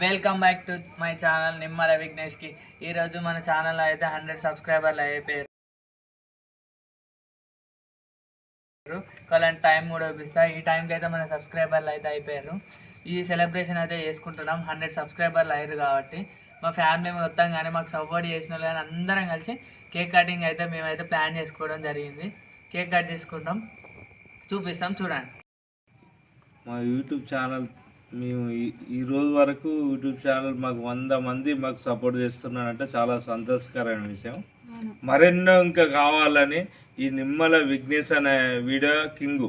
Welcome back to my channel Nimmala విఘ్నేష్కి. ఈరోజు మన ఛానల్ అయితే 100 సబ్స్క్రైబర్లు అయిపోయారు. అలాంటి టైం కూడా చూపిస్తా. ఈ టైంకి అయితే మన సబ్స్క్రైబర్లు అయితే అయిపోయారు. ఈ సెలబ్రేషన్ అయితే చేసుకుంటున్నాం. 100 సబ్స్క్రైబర్లు అయ్యారు కాబట్టి మా ఫ్యామిలీ మొత్తం కానీ మాకు సపోర్ట్ చేసిన వాళ్ళు కానీ అందరం కలిసి కేక్ కటింగ్ అయితే మేమైతే ప్లాన్ చేసుకోవడం జరిగింది. కేక్ కట్ చేసుకుంటాం, చూపిస్తాం, చూడండి. మా యూట్యూబ్ ఛానల్ మేము ఈ రోజు వరకు యూట్యూబ్ ఛానల్ మాకు 100 మంది మాకు సపోర్ట్ చేస్తున్నారంటే చాలా సంతోషకరమైన విషయం. మరెన్నో ఇంకా కావాలని ఈ నిమ్మల విఘ్నేష్ అనే వీడియో కింగ్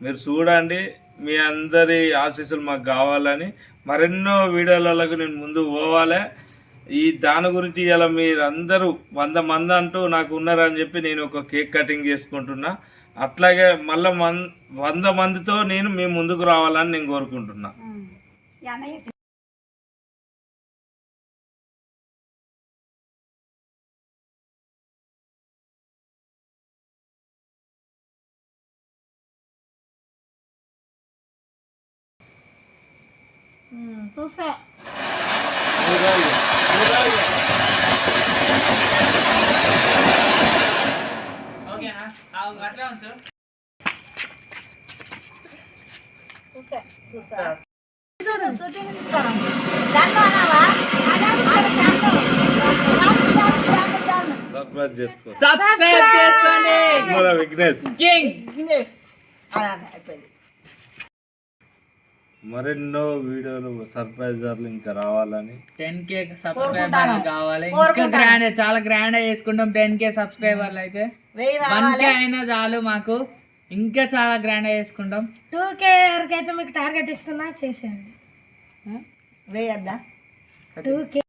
మీరు చూడండి. మీ అందరి ఆశీస్సులు మాకు కావాలని మరెన్నో వీడియోలకు నేను ముందు పోవాలి. ఈ దాని గురించి ఇలా మీరు అందరూ 100 మంది అంటూ నాకు ఉన్నారని చెప్పి నేను ఒక కేక్ కటింగ్ చేసుకుంటున్నా. అట్లాగే మళ్ళీ 100 మందితో నేను మీ ముందుకు రావాలని నేను కోరుకుంటున్నా. ఓకేనా? అట్లా ఉంచు. సర్ప్రైజ్ చేసుకో. సబ్స్క్రైబ్ చేసుకోండి. నిమ్మల విఘ్నేష్ కింగ్. మరెన్నో వీడియోలు సర్ప్రైజర్లు ఇంకా రావాలని 10K సబ్స్క్రైబర్లు కావాలి. ఇంకా గ్రాండ్, చాలా గ్రాండ్ చేసుకుంటాం. 10K సబ్స్క్రైబర్లు అయితే 1K అయినా చాలు మాకు. ఇంకా చాలా గ్రాండ్ చేసుకుంటాం. 2K వరకు అయితే మీకు టార్గెట్ ఇస్తున్నా, చేసేయండి. వేయద్దా 2K